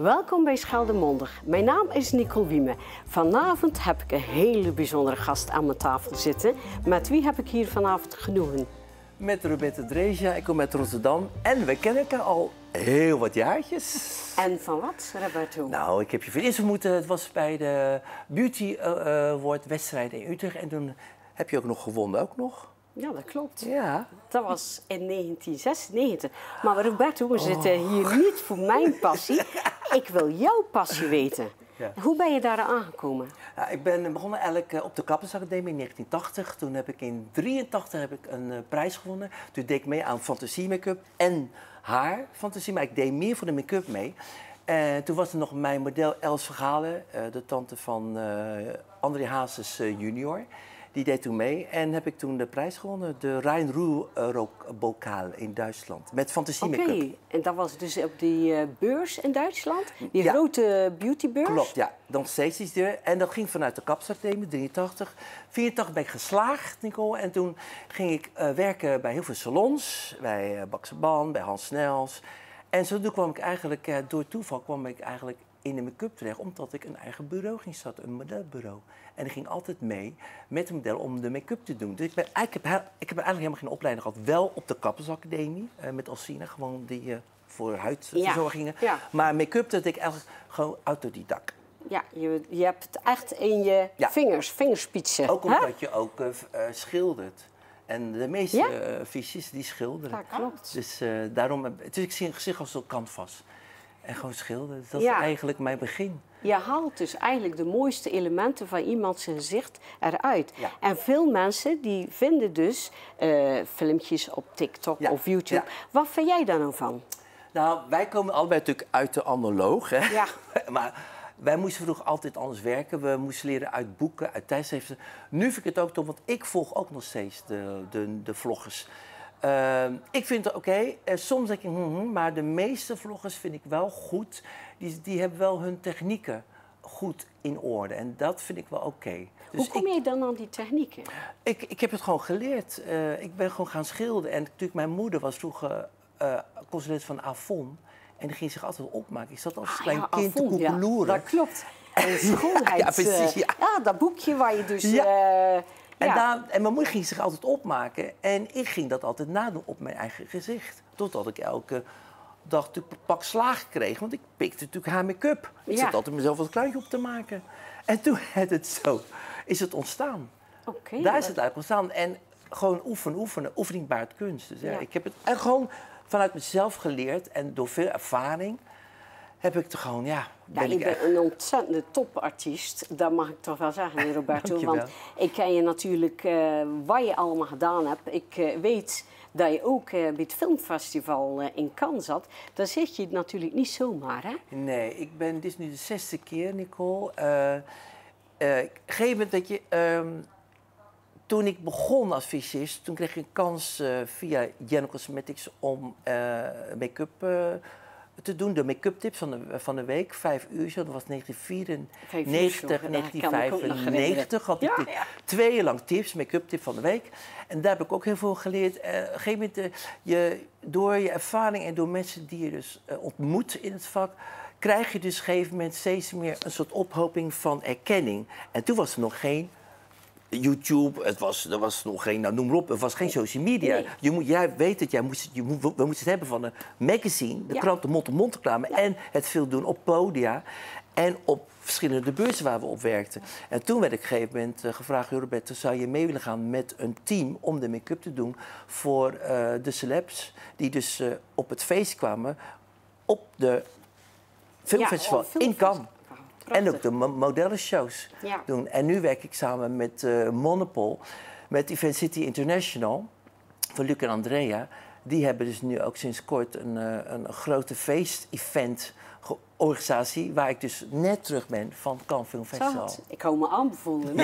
Welkom bij Scheldemondig. Mijn naam is Nicole Wieme. Vanavond heb ik een hele bijzondere gast aan mijn tafel zitten. Met wie heb ik hier vanavond genoegen? Met Roberta Dreja, ik kom uit Rotterdam en we kennen elkaar al heel wat jaartjes. En van wat, Roberto? Nou, ik heb je voor het eerst ontmoet. Het was bij de Beauty Award wedstrijd in Utrecht en toen heb je ook nog gewonnen, ook nog. Ja, dat klopt. Ja. Dat was in 1996. Maar Roberto, we zitten hier niet voor mijn passie. Ik wil jouw passie weten. Ja. Hoe ben je daar aangekomen? Ja, ik ben begonnen eigenlijk op de Kappersacademie in 1980. Toen heb ik in 1983 een prijs gewonnen. Toen deed ik mee aan fantasie make-up en haar fantasie, maar ik deed meer voor de make-up mee. En toen was er nog mijn model Els Vergalen, de tante van André Hazes junior. Die deed toen mee en heb ik toen de prijs gewonnen, de Rhein-Ruhr-Bokaal in Duitsland, met fantasie make-up. Oké, en dat was dus op die beurs in Duitsland? Die grote beautybeurs? Klopt, ja. Dan steeds iets er. En dat ging vanuit de Kappersacademie, 83. 84 ben ik geslaagd, Nicole. En toen ging ik werken bij heel veel salons, bij Baxeban, bij Hans Snels. En zo kwam ik eigenlijk, door toeval kwam ik eigenlijk in de make-up terecht, omdat ik een eigen bureau ging starten, een modelbureau. En ik ging altijd mee met een model om de make-up te doen. Dus ik heb eigenlijk helemaal geen opleiding gehad. Wel op de Kappersacademie, met Alcina, gewoon die voor huidverzorgingen. Ja. Maar make-up dat ik eigenlijk gewoon autodidact. Ja, je hebt het echt in je vingers, vingerspitsen. Ook omdat je ook schildert. En de meeste visjes die schilderen. Ja, klopt. Dus daarom, ik zie een gezicht als een canvas. En gewoon schilderen. Dus dat is eigenlijk mijn begin. Je haalt dus eigenlijk de mooiste elementen van iemands gezicht eruit. Ja. En veel mensen die vinden dus filmpjes op TikTok of YouTube. Ja. Wat vind jij daar nou van? Nou, wij komen allebei natuurlijk uit de analoog. Hè? Ja. Maar wij moesten vroeger altijd anders werken. We moesten leren uit boeken, uit tijdschriften. Nu vind ik het ook tof, want ik volg ook nog steeds de vloggers. Ik vind het oké. Soms denk ik, maar de meeste vloggers vind ik wel goed. Die hebben wel hun technieken goed in orde. En dat vind ik wel oké. Dus hoe kom je dan aan die technieken? Ik heb het gewoon geleerd. Ik ben gewoon gaan schilderen. En natuurlijk, mijn moeder was vroeger consulent van Avon. En die ging zich altijd opmaken. Ik zat als klein kind te koekeloeren. Ja, dat klopt. En schoonheid. Ja, precies. Ja, dat boekje waar je dus... En mijn moeder ging zich altijd opmaken. En ik ging dat altijd nadoen op mijn eigen gezicht. Totdat ik elke dag natuurlijk een pak slaag kreeg. Want ik pikte natuurlijk haar make-up. Ik zat altijd mezelf als kluitje op te maken. En toen is het ontstaan. Okay, daar is het eigenlijk ontstaan. En gewoon oefenen. Oefening baart kunst. Dus ik heb het gewoon vanuit mezelf geleerd. En door veel ervaring heb ik er gewoon, je bent een ontzettende topartiest, dat mag ik toch wel zeggen, Roberto. Want ik ken je natuurlijk wat je allemaal gedaan hebt. Ik weet dat je ook bij het filmfestival in Cannes zat. Daar zit je natuurlijk niet zomaar, hè? Nee, dit is nu de 6e keer, Nicole. Op een gegeven moment dat je... toen ik begon als visagist, toen kreeg ik een kans via Jenno Cosmetics om make-up te doen. De make-up tips van de week, 5 uur zo. Dat was 1994, 1995 had ik 2 jaar lang tips, make-up tip van de week. En daar heb ik ook heel veel geleerd. Op een gegeven moment, door je ervaring en door mensen die je dus ontmoet in het vak, krijg je dus op een gegeven moment steeds meer een soort ophoping van erkenning. En toen was er nog geen YouTube, er was nog geen, noem maar op, er was geen social media. Nee. Jij weet het, we moesten het hebben van een magazine, de krant, de mond-to-mond reclame en het veel doen op podia en op verschillende beurzen waar we op werkten. En toen werd ik op een gegeven moment gevraagd, Roberto, zou je mee willen gaan met een team om de make-up te doen voor de celebs die dus op het feest kwamen op de filmfestival in Cannes. Prachtig. En ook de modellenshows doen. En nu werk ik samen met Monopol, met Event City International, van Luc en Andrea. Die hebben dus nu ook sinds kort een grote feest-event-organisatie, waar ik dus net terug ben van het Cannes Film Festival. Ik hou me aanbevolen.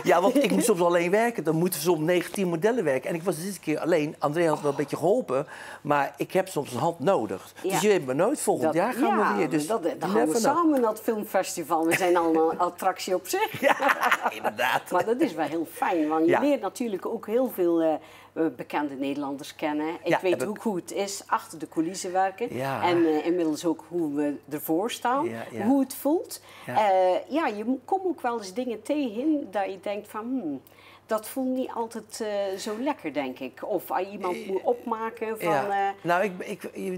Ja, want ik moest soms alleen werken. Dan moeten soms 19 modellen werken. En ik was dit keer alleen. Andrea had wel een beetje geholpen, maar ik heb soms een hand nodig. Dus je weet me nooit, volgend jaar gaan we weer. Dus dan gaan we samen naar het filmfestival. We zijn allemaal een attractie op zich. Ja, inderdaad. Maar dat is wel heel fijn, want je leert natuurlijk ook heel veel bekende Nederlanders kennen. Ik weet hoe goed het is achter de coulissen werken. Ja. En inmiddels ook hoe we ervoor staan, hoe het voelt. Ja. Je komt ook wel eens dingen tegen dat je denkt van... dat voelt niet altijd zo lekker, denk ik. Of als iemand moet opmaken van... Nou,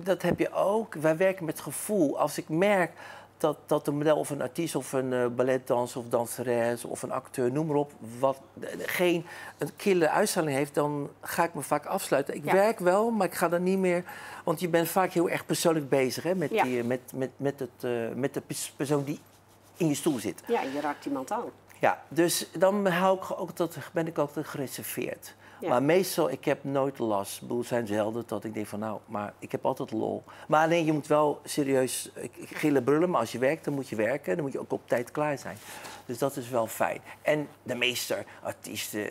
dat heb je ook. Wij werken met gevoel. Als ik merk dat een model of een artiest of een balletdanser of danseres of een acteur, noem maar op, geen een kille uitstraling heeft, dan ga ik me vaak afsluiten. Ik werk wel, maar ik ga dan niet meer... Want je bent vaak heel erg persoonlijk bezig, hè, met de persoon die in je stoel zit. Ja, je raakt iemand aan. Ja, dus dan ben ik ook gereserveerd. Ja. Maar meestal, ik heb nooit last. Het zijn zelden dat ik denk van nou, maar ik heb altijd lol. Maar alleen, je moet wel serieus gillen brullen, maar als je werkt, dan moet je werken. Dan moet je ook op tijd klaar zijn. Dus dat is wel fijn. En de meeste artiesten,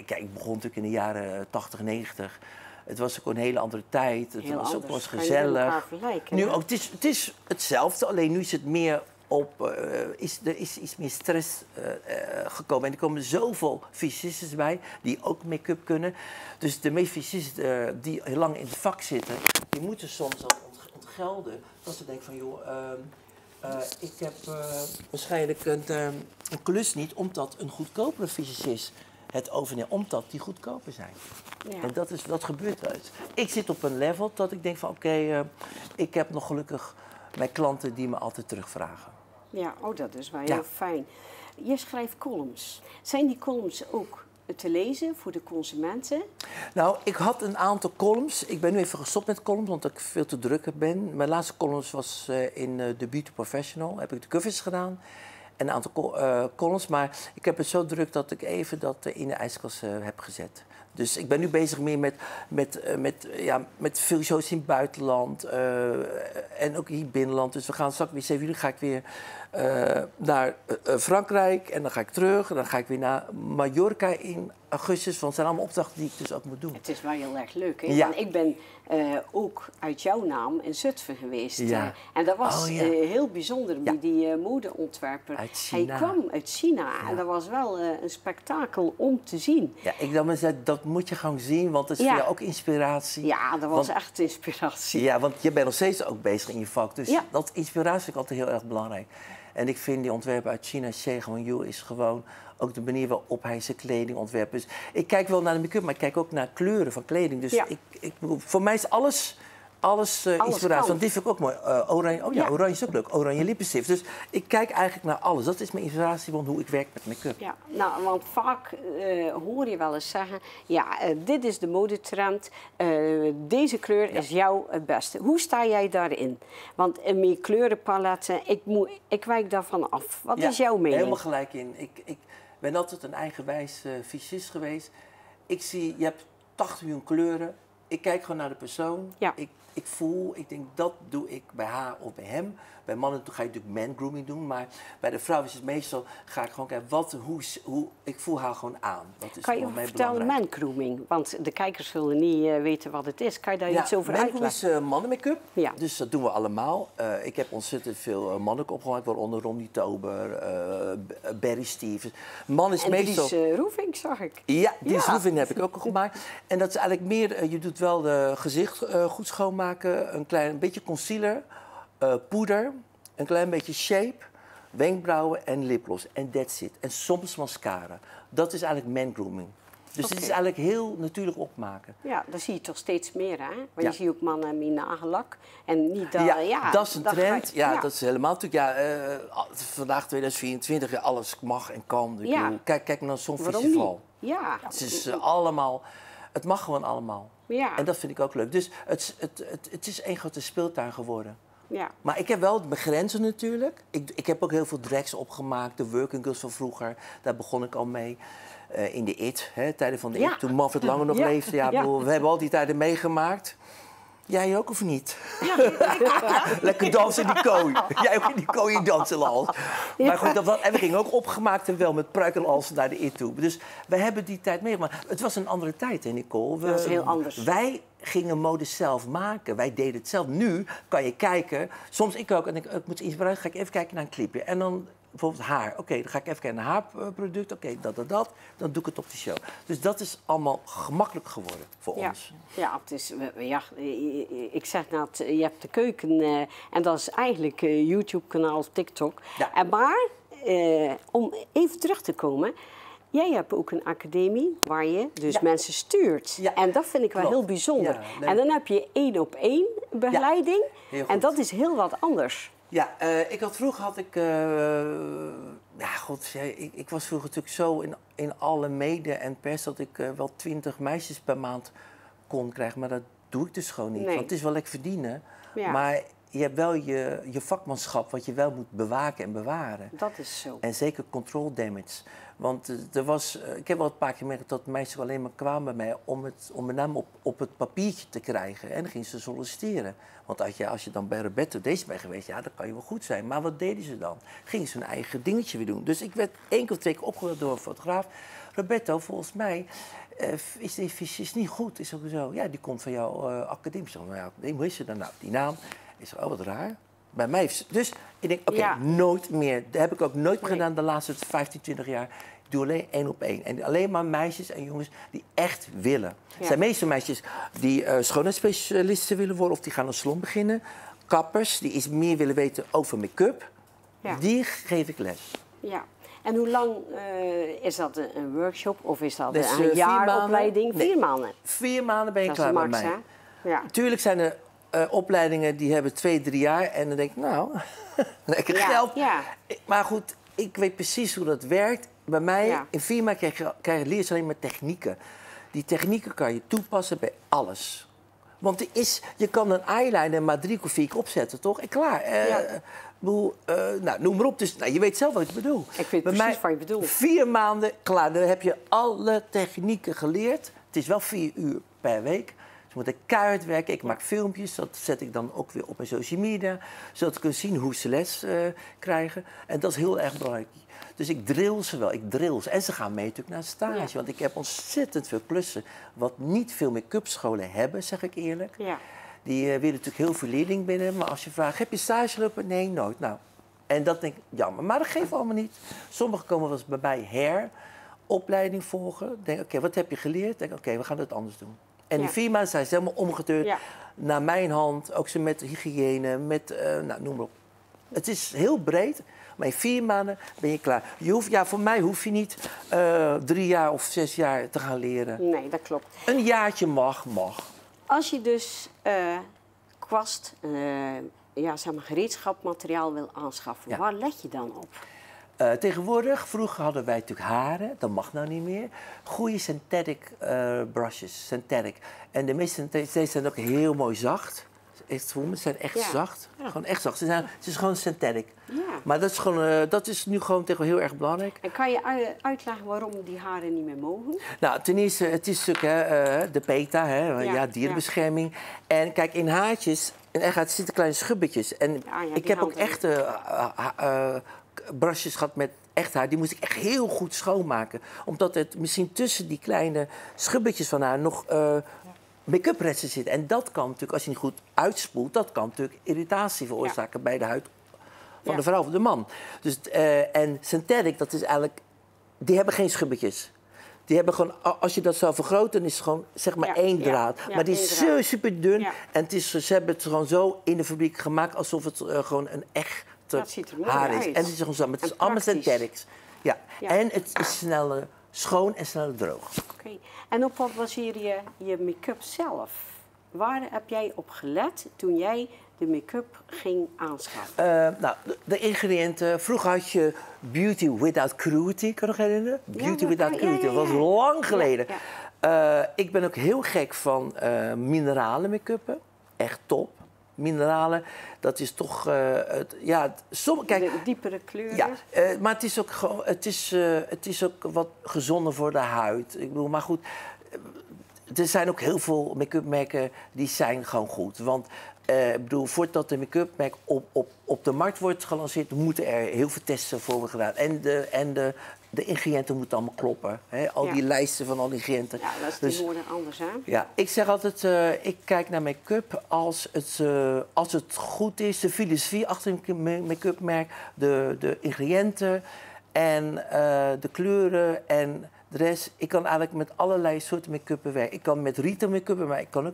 kijk, ik begon natuurlijk in de jaren 80, 90. Het was ook een hele andere tijd. Het was gezellig. Nu ook, het is hetzelfde, alleen nu is het meer... Er is iets meer stress gekomen. En er komen zoveel fysisten bij die ook make-up kunnen. Dus de meeste fysisten die heel lang in het vak zitten, die moeten soms dan ontgelden. Dat ze denken van, joh, ik heb waarschijnlijk een klus niet, omdat een goedkopere fysicist het overneemt, omdat die goedkoper zijn. Ja. En dat gebeurt wel eens. Ik zit op een level dat ik denk van, oké, ik heb nog gelukkig mijn klanten die me altijd terugvragen. Ja, dat is wel heel fijn. Je schrijft columns. Zijn die columns ook te lezen voor de consumenten? Nou, ik had een aantal columns. Ik ben nu even gestopt met columns, omdat ik veel te druk ben. Mijn laatste columns was in The Beauty Professional. Heb ik de covers gedaan. En een aantal columns. Maar ik heb het zo druk dat ik even dat in de ijskast heb gezet. Dus ik ben nu bezig meer met veel shows in het buitenland en ook hier binnenland. Dus we gaan straks weer 7 juli ga ik weer naar Frankrijk en dan ga ik terug. En dan ga ik weer naar Mallorca in augustus. Want het zijn allemaal opdrachten die ik dus ook moet doen. Het is wel heel erg leuk, hè? Ja. Want ik ben ook uit jouw naam in Zutphen geweest. Ja. En dat was heel bijzonder bij die modeontwerper. Hij kwam uit China en dat was wel een spektakel om te zien. Ja, ik dacht maar, dat moet je gewoon zien, want het is voor jou ook inspiratie. Ja, dat was echt inspiratie. Ja, want je bent nog steeds ook bezig in je vak. Dus dat inspiratie vind ik altijd heel erg belangrijk. En ik vind die ontwerper uit China, Xie Guangyu, is gewoon ook de manier waarop hij zijn kleding ontwerpt. Dus ik kijk wel naar de make-up, maar ik kijk ook naar kleuren van kleding. Dus voor mij is alles inspiratie. Want dit vind ik ook mooi. Oranje, oranje is ook leuk. Oranje lippenstift. Dus ik kijk eigenlijk naar alles. Dat is mijn inspiratie van hoe ik werk met make-up. Ja, nou, want vaak hoor je wel eens zeggen... dit is de modetrend. Deze kleur is jou het beste. Hoe sta jij daarin? Want in mijn kleurenpaletten, ik wijk daarvan af. Wat is jouw mening? Helemaal gelijk in. Ik ben altijd een eigenwijs fysicist geweest. Je hebt 80 miljoen kleuren. Ik kijk gewoon naar de persoon. Ja. Ik voel, ik denk dat doe ik bij haar of bij hem. Bij mannen ga je natuurlijk man-grooming doen, maar bij de vrouw is het meestal, ga ik gewoon kijken, hoe ik voel haar gewoon aan. Dat is kan je vertellen man-grooming? Want de kijkers zullen niet weten wat het is. Kan je daar iets over uitleggen? Man-grooming is mannen-make-up, dus dat doen we allemaal. Ik heb ontzettend veel mannen opgemaakt, waaronder Ronnie Tober, Barry Stevens. Man is meestal... Dries Roelvink zag ik. Ja, Dries Roelvink heb ik ook gemaakt. En dat is eigenlijk meer, je doet wel de gezicht goed schoonmaken, een beetje concealer, poeder, een klein beetje shape, wenkbrauwen en lipgloss. En that's it. En soms mascara. Dat is eigenlijk man-grooming. Dus het is eigenlijk heel natuurlijk opmaken. Ja, dat zie je toch steeds meer, hè? Want je ziet ook mannen met nagellak. En niet dat... dat is een trend. Dat is helemaal natuurlijk... vandaag 2024, alles mag en kan. Kijk naar zo'n festival. Ja. Het is allemaal... Het mag gewoon allemaal. Ja. En dat vind ik ook leuk. Dus het is één grote speeltuin geworden. Ja. Maar ik heb wel mijn grenzen natuurlijk. Ik heb ook heel veel drags opgemaakt. De working girls van vroeger, daar begon ik al mee. In de IT, tijden van de IT, toen Manfred Lange nog leefde. We hebben al die tijden meegemaakt. Jij ook of niet? Ja. Lekker dansen in die kooi. Jij ook in die kooi dansen al. Maar goed, en we gingen ook opgemaakt en wel met pruik en als naar de IT toe. Dus we hebben die tijd meegemaakt. Het was een andere tijd, hè, Nicole? Dat was heel anders. Wij gingen mode zelf maken. Wij deden het zelf. Nu kan je kijken. Soms ik ook. En ik moet inspiratie. Ga ik even kijken naar een clipje. En dan bijvoorbeeld haar. Oké, dan ga ik even kijken naar haarproduct. Oké, dat. Dan doe ik het op de show. Dus dat is allemaal gemakkelijk geworden voor ons. Ja, het is, ik zeg net, je hebt de keuken en dat is eigenlijk YouTube-kanaal of TikTok. Ja. Maar om even terug te komen, jij hebt ook een academie waar je dus mensen stuurt. Ja. En dat vind ik wel heel bijzonder. Ja, nee. En dan heb je 1-op-1 begeleiding en dat is heel wat anders. Ja, vroeger had ik... ik was vroeger natuurlijk zo in alle media en pers dat ik wel 20 meisjes per maand kon krijgen. Maar dat doe ik dus gewoon niet. Nee. Want het is wel lekker verdienen. Ja. Maar je hebt wel je vakmanschap wat je wel moet bewaken en bewaren. Dat is zo. En zeker control damage. Want ik heb wel een paar keer gemerkt dat meisjes alleen maar kwamen bij mij om mijn naam op het papiertje te krijgen. En dan gingen ze solliciteren. Want als je dan bij Roberto deze bent geweest, ja, dan kan je wel goed zijn. Maar wat deden ze dan? Gingen ze hun eigen dingetje weer doen. Dus ik werd 1 of 2 keer opgebeld door een fotograaf. Roberto, volgens mij is die visjes niet goed. Is ook zo. Ja, die komt van jouw academie. Hoe is ze dan nou? Die naam. Ik zei, wat raar. Bij mij heeft dus ik denk, nooit meer. Dat heb ik ook nooit meer gedaan de laatste 15, 20 jaar. Ik doe alleen 1-op-1. En alleen maar meisjes en jongens die echt willen. Ja. Er zijn meeste meisjes die schoonheidsspecialisten willen worden of die gaan een salon beginnen. Kappers die iets meer willen weten over make-up. Ja. Die geef ik les. Ja. En hoe lang is dat een workshop of is dat een jaaropleiding? 4 maanden? 4 maanden ben je klaar bij mij. Ja. Tuurlijk zijn er opleidingen die hebben 2, 3 jaar en dan denk ik, nou, lekker geld. Ja. Maar goed, ik weet precies hoe dat werkt. Bij mij, in 4 maanden leer je alleen maar technieken. Die technieken kan je toepassen bij alles. Want je kan een eyeliner maar 3 of 4 keer opzetten, toch? En klaar. Noem maar op. Dus, je weet zelf wat ik bedoel. Ik weet precies wat je bedoelt. 4 maanden, klaar. Dan heb je alle technieken geleerd. Het is wel 4 uur per week. Je moet keihard werken. Ik maak filmpjes, dat zet ik dan ook weer op mijn social media. Zodat ik kan zien hoe ze les krijgen. En dat is heel erg belangrijk. Dus ik drill ze wel, En ze gaan mee natuurlijk naar stage. Ja. Want ik heb ontzettend veel klussen. Wat niet veel make-up scholen hebben, zeg ik eerlijk. Ja. Die willen natuurlijk heel veel leerling binnen. Maar als je vraagt, heb je stage gelopen? Nee, nooit. Nou, en dat denk ik jammer. Maar dat geeft allemaal niet. Sommigen komen wel eens bij mij opleiding volgen. Denk, oké, wat heb je geleerd? Denk, oké, we gaan het anders doen. En in 4 maanden zijn ze helemaal omgeturnd naar mijn hand. Ook ze met hygiëne, noem maar op. Het is heel breed, maar in 4 maanden ben je klaar. Voor mij hoef je niet 3 jaar of 6 jaar te gaan leren. Nee, dat klopt. Een jaartje mag. Als je dus kwast, gereedschapmateriaal wil aanschaffen, waar let je dan op? Tegenwoordig, vroeger hadden wij natuurlijk haren, dat mag nou niet meer. Goede synthetic brushes, synthetic. En de meeste synthetic zijn ook heel mooi zacht. Ze zijn echt zacht, gewoon echt zacht. Het is gewoon synthetic. Ja. Maar dat is nu gewoon tegen heel erg belangrijk. En kan je uitleggen waarom die haren niet meer mogen? Nou, ten eerste, het is natuurlijk de PETA, dierenbescherming. Ja. En kijk, in haartjes, zitten kleine schubbetjes. En ik heb ook echte brushes gehad met echt haar. Die moest ik echt heel goed schoonmaken. Omdat het misschien tussen die kleine schubbetjes van haar nog make-up resten zitten. En dat kan natuurlijk, als je niet goed uitspoelt, dat kan natuurlijk irritatie veroorzaken bij de huid van de vrouw of de man. Dus, en synthetic, dat is eigenlijk, die hebben geen schubbetjes. Die hebben gewoon, als je dat zou vergroten, is het gewoon zeg maar 1 draad. Maar die is super dun. Ja. En ze hebben het gewoon zo in de fabriek gemaakt alsof het gewoon een echt haar is. En het is gewoon zo, maar het is allemaal synthetics. Ja. En het is sneller schoon en sneller droog. Oké. En op wat baseer je make-up zelf? Waar heb jij op gelet toen jij de make-up ging aanschaffen? De ingrediënten. Vroeger had je Beauty Without Cruelty, kan je nog herinneren? Beauty Without Cruelty, dat was lang geleden. Ik ben ook heel gek van mineralen make-uppen. Echt top. Mineralen, dat is toch... kijk, de diepere kleuren. Ja, maar het is ook gewoon, het is ook wat gezonder voor de huid. Ik bedoel, maar goed, er zijn ook heel veel make-up merken die zijn gewoon goed. Want ik bedoel, voordat de make-up merk op de markt wordt gelanceerd, moeten er heel veel testen voor worden gedaan. En de ingrediënten moeten allemaal kloppen. Hè? Al die lijsten van al die ingrediënten. Ja, dat is tegenwoordig anders, hè? Ja, ik zeg altijd, ik kijk naar make-up als het goed is. De filosofie achter een make-up merk, de ingrediënten en de kleuren en de rest. Ik kan eigenlijk met allerlei soorten make-up werken. Ik kan met retail make-up, maar ik kan ook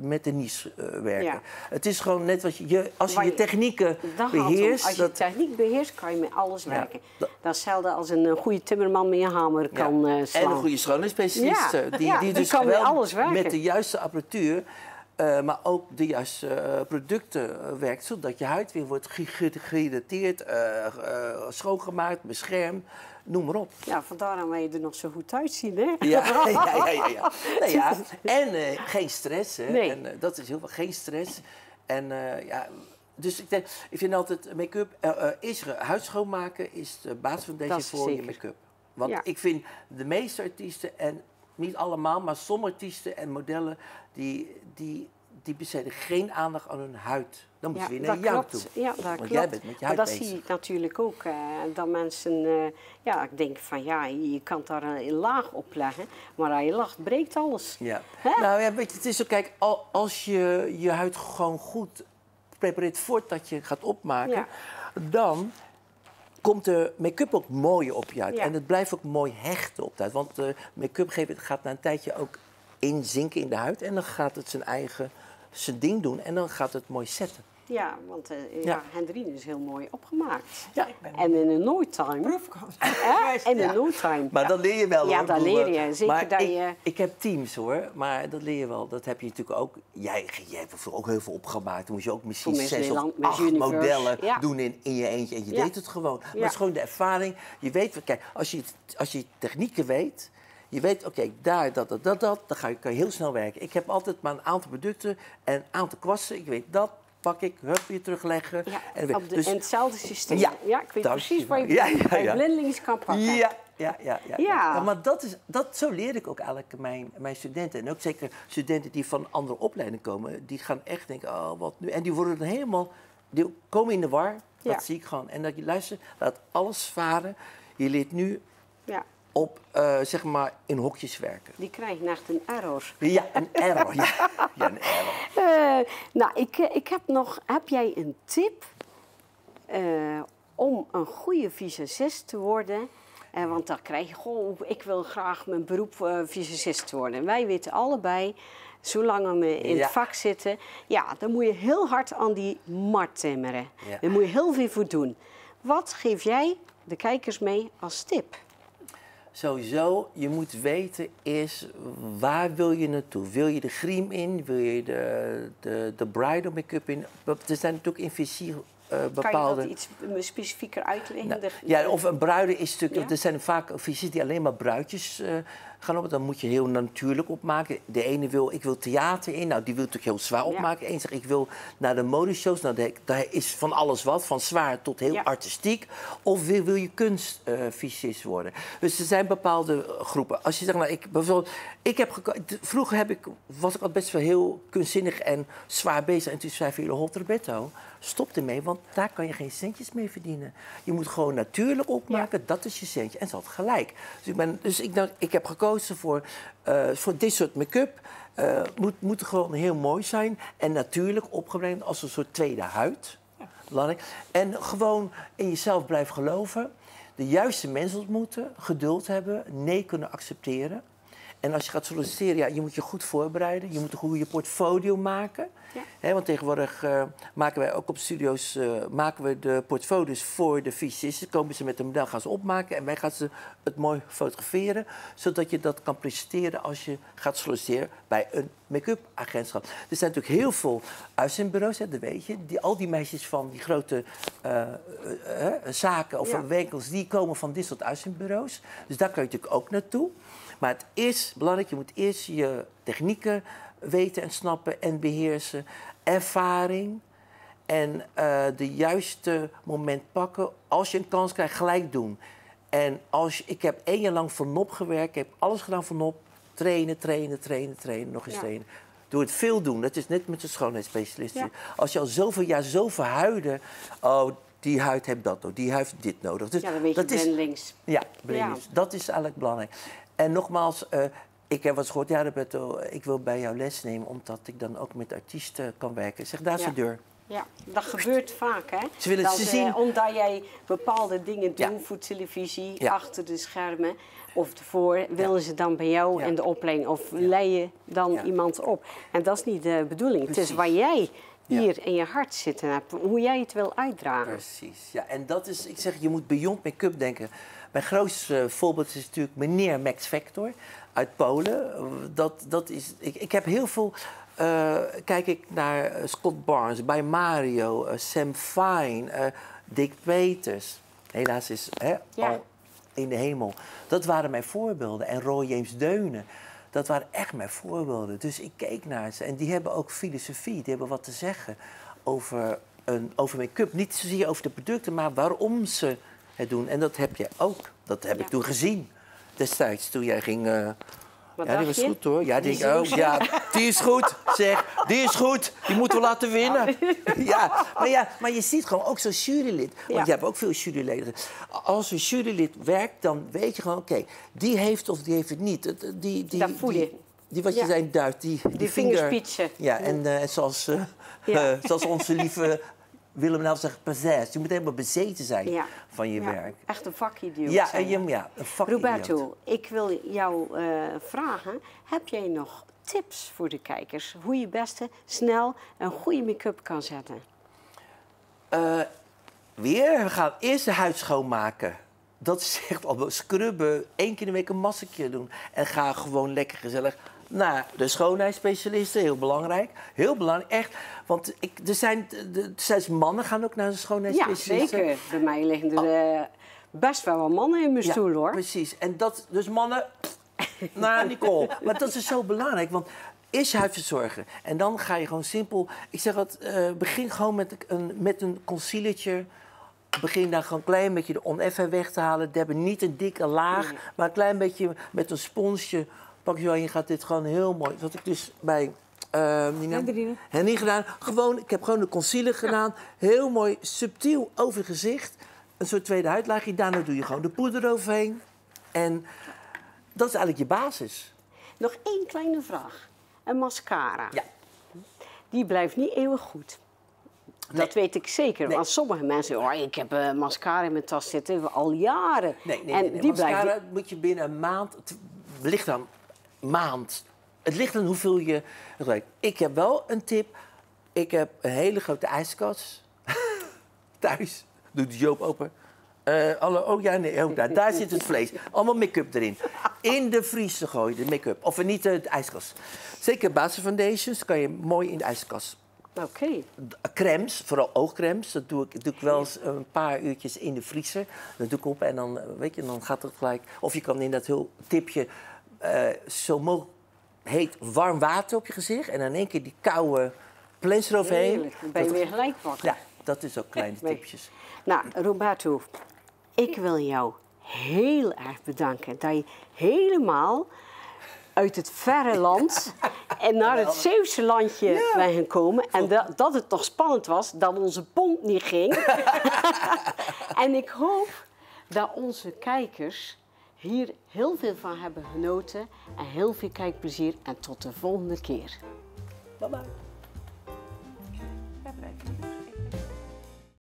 met de niche werken. Ja. Het is gewoon net wat als je je technieken beheerst. Als je techniek beheerst, kan je met alles werken. Dat is hetzelfde als een goede timmerman met een hamer kan slaan. En een goede schoonheidsspecialist. Die dus kan wel alles werken. met de juiste apparatuur, maar ook de juiste producten werkt, zodat je huid weer wordt gehydrateerd, schoongemaakt, beschermd. Noem maar op. Ja, vandaar dat wij er nog zo goed uitzien, hè? Ja. Nou ja. En geen stress, hè? Nee. En, dat is heel veel, geen stress. En dus ik vind altijd, make-up, huid schoonmaken is de basis van deze voor je make-up. Want ik vind de meeste artiesten, en niet allemaal, maar sommige artiesten en modellen, die besteden geen aandacht aan hun huid. Dan moeten ze weer naar jou toe. Ja, dat Want klopt. jij bent met je huid maar dat bezig. zie je natuurlijk ook. Dat mensen, ik denk van je kan daar een laag op leggen. Maar als je lacht, breekt alles. Ja. Hè? Nou ja, weet je, het is zo, kijk, als je je huid gewoon goed prepareert voordat je gaat opmaken, dan komt de make-up ook mooi op je huid. Ja. En het blijft ook mooi hechten op de huid. Want make-up gaat na een tijdje ook inzinken in de huid. En dan gaat het zijn ding doen en dan gaat het mooi zetten. Ja, want Hendrine is heel mooi opgemaakt. Ja. En in een no time. In een no time. Maar dat leer je wel, ja, hoor. dat leer je. Zeker maar dat je... Ik heb teams, hoor. Maar dat leer je wel. Dat heb je natuurlijk ook. Jij hebt er ook heel veel opgemaakt. Dan moest je ook misschien 6 of 8 modellen doen in je eentje. En je deed het gewoon. Maar het is gewoon de ervaring. Je weet, kijk, als je technieken weet. Je weet, oké, daar, dat, dan kan je heel snel werken. Ik heb altijd maar een aantal producten en een aantal kwasten. Ik weet dat, pak ik, weer terugleggen. Ja, en en hetzelfde systeem. Ja, ik weet precies waar je blindelings kan pakken. Ja, maar zo leer ik ook eigenlijk mijn studenten. En ook zeker studenten die van andere opleidingen komen. Die gaan echt denken, oh, wat nu? En die worden dan helemaal, die komen in de war. Dat zie ik gewoon. En dat je luistert, laat alles varen. Je leert nu... op, zeg maar, in hokjes werken. Die krijgen echt een error. Ja, een error. Ja, een error. Nou, ik heb nog... Heb jij een tip om een goede visagist te worden? Want dan krijg je, ik wil graag mijn beroep visagist worden. Wij weten allebei, zolang we in het vak zitten... dan moet je heel hard aan die mart timmeren. Ja. Daar moet je heel veel voor doen. Wat geef jij de kijkers mee als tip? Sowieso, je moet weten is, waar wil je naartoe? Wil je de griem in? Wil je de bridal make-up in? Er zijn natuurlijk in vizier bepaalde... Kan je dat iets specifieker uitleggen? Nou, of een bruide is natuurlijk... Er zijn vaak visies die alleen maar bruidjes gaan op. Dan moet je heel natuurlijk opmaken. De ene wil, ik wil theater in. Nou, die wil natuurlijk heel zwaar opmaken. Eén zegt, ik wil naar de modeshows. Nou, daar is van alles wat. Van zwaar tot heel artistiek. Of wil je kunstvisist worden. Dus er zijn bepaalde groepen. Als je zegt, nou, vroeger was ik al best wel heel kunstzinnig en zwaar bezig. En toen zei Viola Roberto, stop ermee, want daar kan je geen centjes mee verdienen. Je moet gewoon natuurlijk opmaken, dat is je centje. En ze had gelijk. Dus ik heb gekozen voor dit soort make-up. Moet gewoon heel mooi zijn en natuurlijk opgebrengd als een soort tweede huid. En gewoon in jezelf blijven geloven. De juiste mensen ontmoeten, geduld hebben, nee kunnen accepteren. En als je gaat solliciteren, je moet je goed voorbereiden. Je moet een goede portfolio maken. Ja. Want tegenwoordig maken wij ook op studio's maken we de portfolios voor de visagisten. Komen ze met een model, gaan ze opmaken en wij gaan ze het mooi fotograferen. Zodat je dat kan presenteren als je gaat solliciteren bij een make-up agentschap. Er zijn natuurlijk heel veel uitzendbureaus, dat weet je. Al die meisjes van die grote zaken of winkels, die komen van dit soort uitzendbureaus. Dus daar kan je natuurlijk ook naartoe. Maar het is belangrijk, je moet eerst je technieken weten en snappen en beheersen. Ervaring en de juiste moment pakken. Als je een kans krijgt, gelijk doen. En ik heb 1 jaar lang voor NOP gewerkt, ik heb alles gedaan voor NOP. Trainen, nog eens trainen. Door het veel doen, dat is net met de schoonheidsspecialist. Als je al zoveel jaar zoveel huiden... die huid heeft dat nodig, die heeft dit nodig. Dus ja, dan weet je blindelings. Ja, blindelings. Dat is eigenlijk belangrijk. En nogmaals, ik heb wat eens gehoord, ja Roberto, ik wil bij jou les nemen, omdat ik dan ook met artiesten kan werken. Ik zeg, daar is de deur. Ja, dat gebeurt vaak, hè? Ze willen ze zien. Omdat jij bepaalde dingen doet voor televisie, achter de schermen of ervoor, willen ze dan bij jou in de opleiding of leiden dan iemand op. En dat is niet de bedoeling. Precies. Het is waar jij hier in je hart zitten hebt, hoe jij het wil uitdragen. Precies, ja. En dat is, ik zeg, je moet beyond make-up denken. Mijn grootste voorbeeld is natuurlijk meneer Max Factor uit Polen. Dat is, ik heb heel veel... kijk ik naar Scott Barnes, bij Mario, Sam Fine, Dick Peters. Helaas is al in de hemel. Dat waren mijn voorbeelden. En Roy James Deunen. Dat waren echt mijn voorbeelden. Dus ik keek naar ze. En die hebben ook filosofie. Die hebben wat te zeggen over make-up. Niet zozeer over de producten, maar waarom ze het doen. En dat heb je ook. Dat heb ik toen gezien. Destijds, toen jij ging... ja, die was goed hoor. Ja, die is goed. Zeg, die is goed. Die moeten we laten winnen. Maar je ziet gewoon ook zo'n jurylid. Want je hebt ook veel juryleden. Als een jurylid werkt, dan weet je gewoon, oké, die heeft of die heeft het niet. Dat voel je. Die wat je zijn duidt, die vingerspitsen. Ja, en zoals onze lieve Willem nou zegt, possessed. Je moet helemaal bezeten zijn van je werk. Echt een vakidioot. Ja, een vakidioot. Roberto, ik wil jou vragen, heb jij nog tips voor de kijkers? Hoe je beste snel een goede make-up kan zetten? We gaan eerst de huid schoonmaken. Dat is echt al scrubben, 1 keer in de week een maskertje doen. En ga gewoon lekker gezellig naar de schoonheidsspecialisten, heel belangrijk. Heel belangrijk, echt. Want er zijn mannen gaan ook naar de schoonheidsspecialisten. Ja, zeker. Bij mij liggen er best wel wat mannen in mijn stoel, hoor. Precies. En dat, dus mannen, naar Nicole. Maar dat is zo belangrijk, want eerst je huid verzorgen. En dan ga je gewoon simpel... Ik zeg dat, begin gewoon met een concealertje. Begin daar gewoon een klein beetje de oneffen weg te halen. Hebben niet een dikke laag, maar een klein beetje met een sponsje. Pak je wel, je gaat dit gewoon heel mooi. Wat ik dus bij Henny gedaan. Ik heb gewoon de concealer gedaan. Heel mooi, subtiel over het gezicht. Een soort tweede huidlaagje. Daarna doe je gewoon de poeder overheen. En dat is eigenlijk je basis. Nog 1 kleine vraag. Een mascara. Ja. Die blijft niet eeuwig goed. Dat weet ik zeker. Want sommige mensen, ik heb mascara in mijn tas zitten al jaren. Nee. Mascara moet je binnen een maand... Het ligt aan maand. Het ligt aan hoeveel je gebruikt. Ik heb wel een tip. Ik heb een hele grote ijskast. Thuis. Doet Joop open. Daar zit het vlees. Allemaal make-up erin. In de vriezer gooien, de make-up. Of niet de ijskast. Zeker basisfoundations kan je mooi in de ijskast. Oké. Crèmes, vooral oogcremes, dat doe ik wel eens een paar uurtjes in de vriezer. Dat doe ik op en dan, dan gaat het gelijk. Of je kan in dat heel tipje zo mogelijk heet warm water op je gezicht. En dan in één keer die koude plens eroverheen. Heerlijk, dan ben je weer gelijk wakker. Ja, dat is ook kleine tipjes. Nou, Roberto, ik wil jou heel erg bedanken dat je helemaal uit het verre land en naar het Zeeuwse landje bent gekomen. En dat het nog spannend was, dat onze pont niet ging. En ik hoop dat onze kijkers hier heel veel van hebben genoten. En heel veel kijkplezier. En tot de volgende keer. Bye bye.